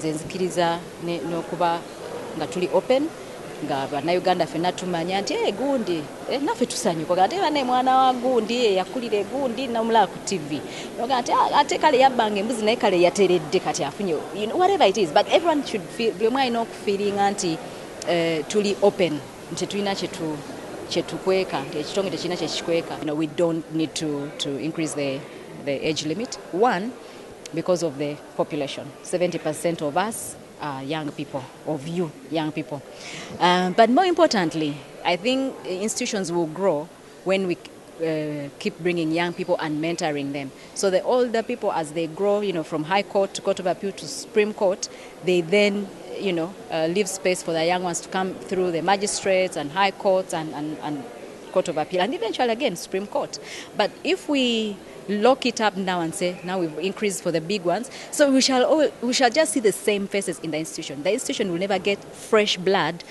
Nzikiriza n'okuba nga tuli open nga bannayuganda ffenna tumanya nti gundi naffe tusanyuka ate bane mwana wa gundi yakulira gundi namulaba ku TV ate ate kale yabbanga embuzi naye kale yateredde kati afunye whatever it is, but everyone should feel buli omu alina okufeelinga nti tuli open nti tulina kyetukweka nti ekitongole tekirina kyekikweka. We don't need to increase the age limit. One, because of the population. 70% of us are young people, of you young people. But more importantly, I think institutions will grow when we keep bringing young people and mentoring them. So the older people, as they grow, from High Court to Court of Appeal to Supreme Court, they then, leave space for the young ones to come through the magistrates and High Courts and Court of Appeal, and eventually again Supreme Court. But if we lock it up now and say now we've increased for the big ones, so we shall just see the same faces in the institution. The institution will never get fresh blood.